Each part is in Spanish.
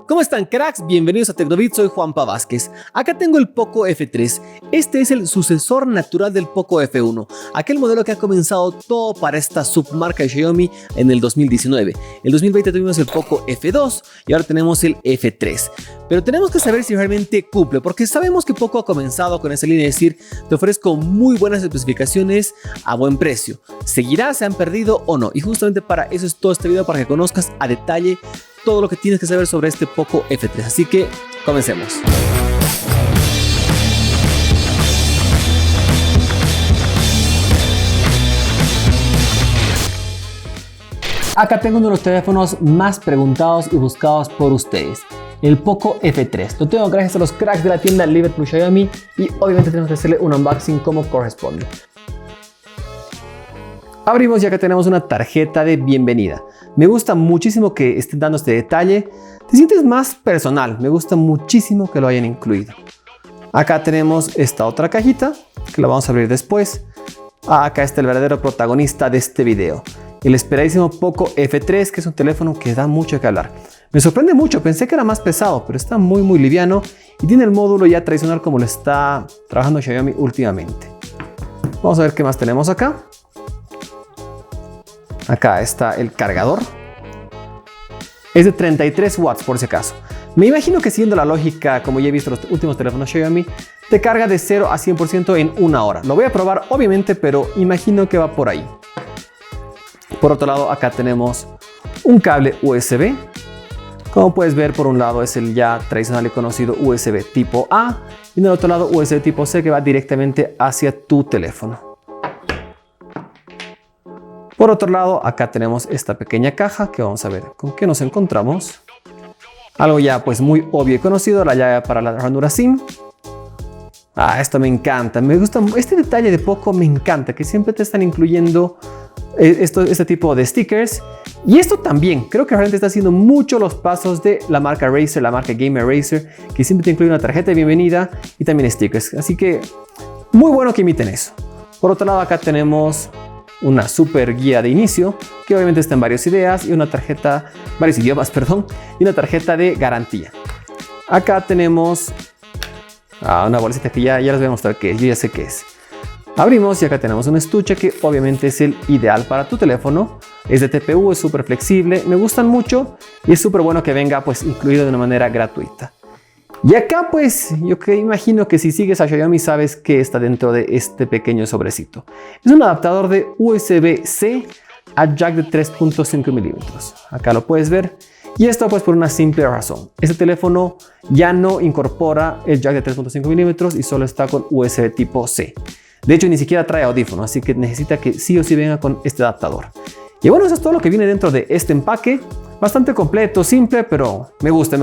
¿Cómo están, cracks? Bienvenidos a Tecnobit, soy Juanpa Vázquez. Acá tengo el Poco F3. Este es el sucesor natural del Poco F1, aquel modelo que ha comenzado todo para esta submarca de Xiaomi en el 2019. En 2020 tuvimos el Poco F2 y ahora tenemos el F3. Pero tenemos que saber si realmente cumple, porque sabemos que Poco ha comenzado con esa línea de decir, te ofrezco muy buenas especificaciones a buen precio. ¿Seguirá? ¿Se han perdido o no? Y justamente para eso es todo este video, para que conozcas a detalle todo lo que tienes que saber sobre este Poco F3. Así que comencemos. Acá tengo uno de los teléfonos más preguntados y buscados por ustedes, el Poco F3. Lo tengo gracias a los cracks de la tienda Liverpool Xiaomi y obviamente tenemos que hacerle un unboxing como corresponde. Abrimos y acá tenemos una tarjeta de bienvenida. Me gusta muchísimo que estén dando este detalle. Te sientes más personal. Me gusta muchísimo que lo hayan incluido. Acá tenemos esta otra cajita que la vamos a abrir después. Acá está el verdadero protagonista de este video, el esperadísimo Poco F3, que es un teléfono que da mucho que hablar. Me sorprende mucho, pensé que era más pesado, pero está muy liviano y tiene el módulo ya tradicional como lo está trabajando Xiaomi últimamente. Vamos a ver qué más tenemos acá. Acá está el cargador. Es de 33 watts por si acaso. Me imagino que siguiendo la lógica, como ya he visto los últimos teléfonos Xiaomi, te carga de 0 a 100% en una hora. Lo voy a probar obviamente, pero imagino que va por ahí. Por otro lado, acá tenemos un cable USB. Como puedes ver, por un lado es el ya tradicional y conocido USB tipo A y en el otro lado USB tipo C, que va directamente hacia tu teléfono. Por otro lado, acá tenemos esta pequeña caja que vamos a ver con qué nos encontramos. Algo ya pues muy obvio y conocido, la llave para la ranura SIM. Esto me encanta, me gusta este detalle de Poco, me encanta que siempre te están incluyendo este tipo de stickers. Y esto también, creo que realmente está haciendo mucho los pasos de la marca Razer, la marca Gamer Razer, que siempre te incluye una tarjeta de bienvenida y también stickers. Así que muy bueno que imiten eso. Por otro lado, acá tenemos una super guía de inicio que obviamente está en varias ideas y varios idiomas, y una tarjeta de garantía. Acá tenemos una bolsita que ya les voy a mostrar qué es, yo ya sé qué es. Abrimos y acá tenemos un estuche que obviamente es el ideal para tu teléfono. Es de TPU, es súper flexible, me gustan mucho y es súper bueno que venga pues incluido de una manera gratuita. Y acá pues yo que imagino que si sigues a Xiaomi sabes que está dentro de este pequeño sobrecito. Es un adaptador de USB-C a jack de 3.5 milímetros. Acá lo puedes ver. Y esto pues por una simple razón. Este teléfono ya no incorpora el jack de 3.5 milímetros y solo está con USB tipo C. De hecho ni siquiera trae audífono, así que necesita que sí o sí venga con este adaptador. Y bueno, eso es todo lo que viene dentro de este empaque. Bastante completo, simple, pero me gusta.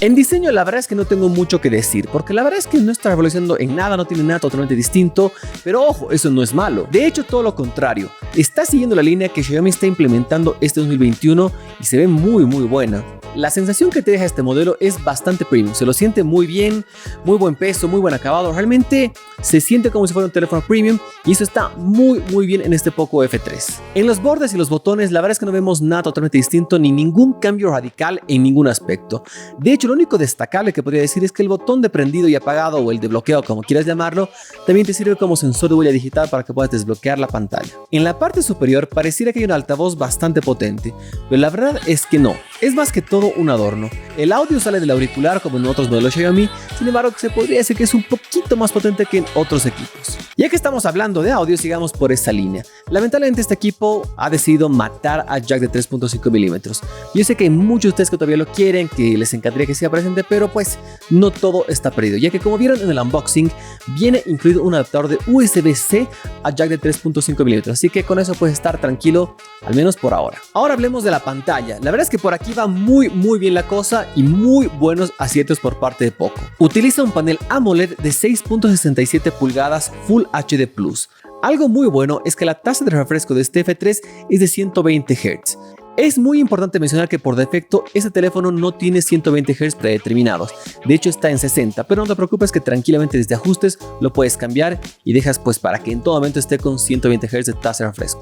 En diseño la verdad es que no tengo mucho que decir, porque la verdad es que no está revolucionando en nada, no tiene nada totalmente distinto, pero ojo, eso no es malo. De hecho, todo lo contrario, está siguiendo la línea que Xiaomi está implementando este 2021 y se ve muy buena. La sensación que te deja este modelo es bastante premium, se lo siente muy bien, muy buen peso, muy buen acabado, realmente se siente como si fuera un teléfono premium y eso está muy bien en este Poco F3. En los bordes y los botones la verdad es que no vemos nada totalmente distinto ni ningún cambio radical en ningún aspecto. De hecho, lo único destacable que podría decir es que el botón de prendido y apagado o el de bloqueo, como quieras llamarlo, también te sirve como sensor de huella digital para que puedas desbloquear la pantalla. En la parte superior pareciera que hay un altavoz bastante potente, pero la verdad es que no, es más que todo un adorno. El audio sale del auricular como en otros modelos Xiaomi, sin embargo se podría decir que es un poquito más potente que en otros equipos. Ya que estamos hablando de audio, sigamos por esa línea. Lamentablemente este equipo ha decidido matar a jack de 3.5 milímetros. Yo sé que hay muchos de ustedes que todavía lo quieren, que les encantaría que siga presente, pero pues no todo está perdido, ya que como vieron en el unboxing, viene incluido un adaptador de USB-C a jack de 3.5 milímetros, así que con eso puedes estar tranquilo, al menos por ahora. Ahora hablemos de la pantalla. La verdad es que por aquí va muy bien la cosa y muy buenos aciertos por parte de Poco. Utiliza un panel AMOLED de 6.67 pulgadas Full HD Plus. Algo muy bueno es que la tasa de refresco de este F3 es de 120 Hz. Es muy importante mencionar que por defecto este teléfono no tiene 120 Hz predeterminados, de hecho está en 60, pero no te preocupes que tranquilamente desde ajustes lo puedes cambiar y dejas pues para que en todo momento esté con 120 Hz de tasa de refresco.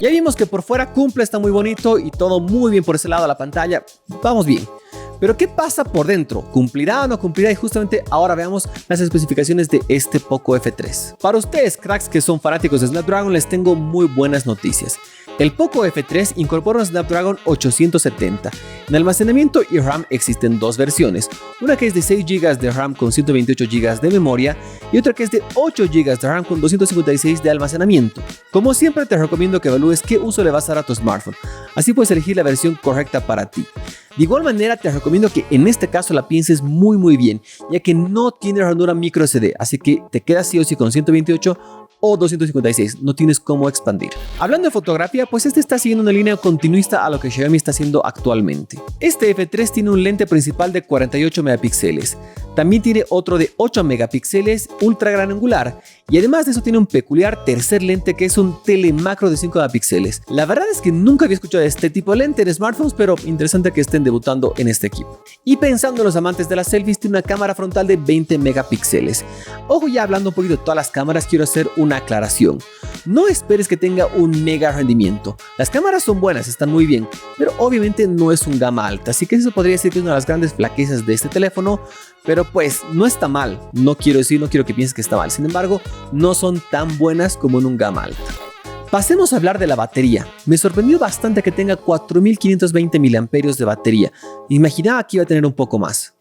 Ya vimos que por fuera cumple, está muy bonito y todo muy bien por ese lado de la pantalla. Vamos bien. Pero ¿qué pasa por dentro? ¿Cumplirá o no cumplirá? Y justamente ahora veamos las especificaciones de este Poco F3. Para ustedes, cracks que son fanáticos de Snapdragon, les tengo muy buenas noticias. El Poco F3 incorpora un Snapdragon 870. En almacenamiento y RAM existen dos versiones, una que es de 6 GB de RAM con 128 GB de memoria y otra que es de 8 GB de RAM con 256 de almacenamiento. Como siempre te recomiendo que evalúes qué uso le vas a dar a tu smartphone, así puedes elegir la versión correcta para ti. De igual manera te recomiendo que en este caso la pienses muy bien, ya que no tiene ranura micro SD, así que te quedas sí o sí con 128 o 256, no tienes cómo expandir. Hablando de fotografía, pues este está siguiendo una línea continuista a lo que Xiaomi está haciendo actualmente. Este F3 tiene un lente principal de 48 megapíxeles, también tiene otro de 8 megapíxeles ultra gran angular y además de eso tiene un peculiar tercer lente que es un telemacro de 5 megapíxeles. La verdad es que nunca había escuchado de este tipo de lente en smartphones, pero interesante que estén debutando en este equipo. Y pensando en los amantes de las selfies, tiene una cámara frontal de 20 megapíxeles. Ojo, ya hablando un poquito de todas las cámaras, quiero hacer una aclaración. No esperes que tenga un mega rendimiento. Las cámaras son buenas, están muy bien, pero obviamente no es un gama alta, así que eso podría decir que es una de las grandes flaquezas de este teléfono, pero pues no está mal. No quiero que pienses que está mal, sin embargo, no son tan buenas como en un gama alta. Pasemos a hablar de la batería. Me sorprendió bastante que tenga 4520 mAh de batería. Imaginaba que iba a tener un poco más.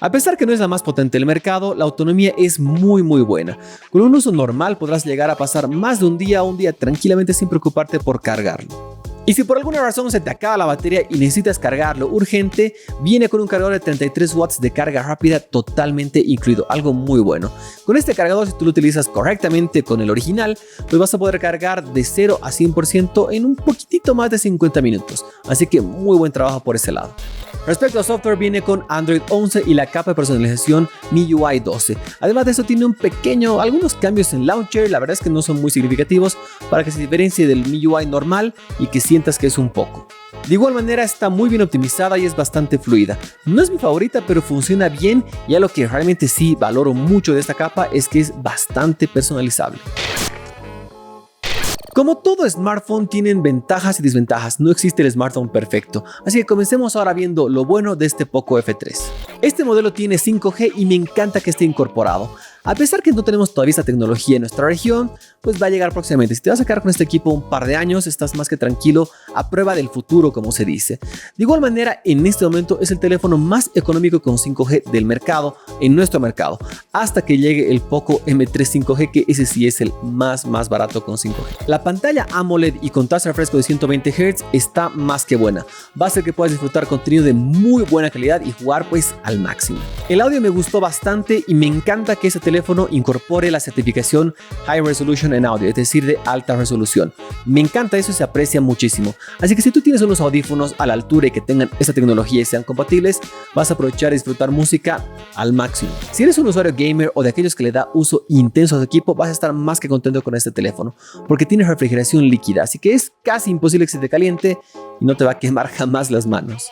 A pesar que no es la más potente del mercado, la autonomía es muy buena. Con un uso normal podrás llegar a pasar más de un día tranquilamente sin preocuparte por cargarlo. Y si por alguna razón se te acaba la batería y necesitas cargarlo urgente, viene con un cargador de 33 watts de carga rápida totalmente incluido, algo muy bueno. Con este cargador, si tú lo utilizas correctamente con el original, pues vas a poder cargar de 0 a 100% en un poquitito más de 50 minutos. Así que muy buen trabajo por ese lado. Respecto a software, viene con Android 11 y la capa de personalización MIUI 12. Además de eso tiene algunos cambios en Launcher, la verdad es que no son muy significativos para que se diferencie del MIUI normal y que sientas que es un poco. De igual manera está muy bien optimizada y es bastante fluida. No es mi favorita, pero funciona bien y a lo que realmente sí valoro mucho de esta capa es que es bastante personalizable. Como todo smartphone tienen ventajas y desventajas, no existe el smartphone perfecto, así que comencemos ahora viendo lo bueno de este Poco F3. Este modelo tiene 5G y me encanta que esté incorporado. A pesar que no tenemos todavía esta tecnología en nuestra región, pues va a llegar próximamente. Si te vas a quedar con este equipo un par de años, estás más que tranquilo, a prueba del futuro, como se dice. De igual manera, en este momento es el teléfono más económico con 5G del mercado, en nuestro mercado, hasta que llegue el Poco M3 5G, que ese sí es el más barato con 5G. La pantalla AMOLED y con tasa de refresco de 120 Hz está más que buena. Va a hacer que puedas disfrutar contenido de muy buena calidad y jugar pues al máximo. El audio me gustó bastante y me encanta que este teléfono incorpore la certificación High Resolution en audio, es decir, de alta resolución. Me encanta eso y se aprecia muchísimo. Así que si tú tienes unos audífonos a la altura y que tengan esta tecnología y sean compatibles, vas a aprovechar y disfrutar música al máximo. Si eres un usuario gamer o de aquellos que le da uso intenso a su equipo, vas a estar más que contento con este teléfono, porque tiene refrigeración líquida, así que es casi imposible que se te caliente y no te va a quemar jamás las manos.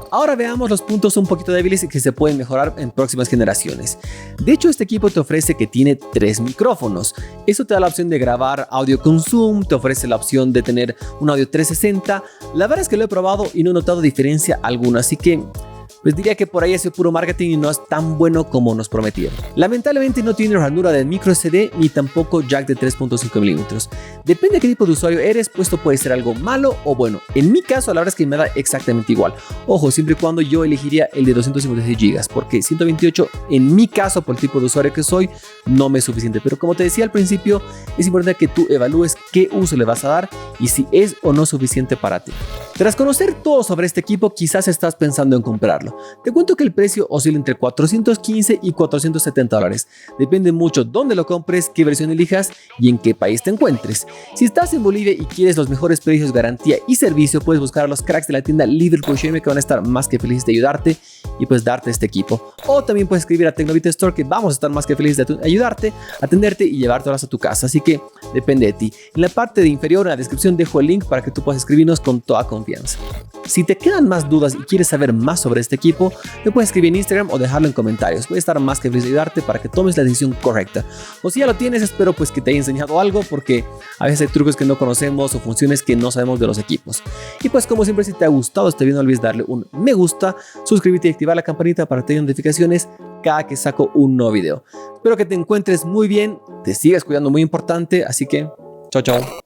Ahora veamos los puntos un poquito débiles y que se pueden mejorar en próximas generaciones. De hecho, este equipo te ofrece que tiene 3 micrófonos. Eso te da la opción de grabar audio con zoom, te ofrece la opción de tener un audio 360. La verdad es que lo he probado y no he notado diferencia alguna, así que pues diría que por ahí es puro marketing y no es tan bueno como nos prometieron. Lamentablemente no tiene ranura de micro SD ni tampoco jack de 3.5 mm. Depende de qué tipo de usuario eres, pues esto puede ser algo malo o bueno. En mi caso la verdad es que me da exactamente igual. Ojo, siempre y cuando yo elegiría el de 256 GB, porque 128 en mi caso por el tipo de usuario que soy no me es suficiente. Pero como te decía al principio, es importante que tú evalúes qué uso le vas a dar y si es o no suficiente para ti. Tras conocer todo sobre este equipo, quizás estás pensando en comprarlo. Te cuento que el precio oscila entre $415 y $470. Depende mucho dónde lo compres, qué versión elijas y en qué país te encuentres. Si estás en Bolivia y quieres los mejores precios, garantía y servicio, puedes buscar a los cracks de la tienda Liverpool Xiaomi, que van a estar más que felices de ayudarte y pues darte este equipo. O también puedes escribir a Tecnovita Store, que vamos a estar más que felices de ayudarte, atenderte y llevártelas a tu casa. Así que depende de ti. En la parte de inferior, en la descripción, dejo el link para que tú puedas escribirnos con toda confianza. confianza. Si te quedan más dudas y quieres saber más sobre este equipo, me puedes escribir en Instagram o dejarlo en comentarios. Voy a estar más que feliz de ayudarte para que tomes la decisión correcta. O si ya lo tienes, espero pues que te haya enseñado algo, porque a veces hay trucos que no conocemos o funciones que no sabemos de los equipos. Y pues como siempre, si te ha gustado este video, no olvides darle un me gusta, suscribirte y activar la campanita para tener notificaciones cada que saco un nuevo video. Espero que te encuentres muy bien, te sigas cuidando, muy importante, así que chao chao.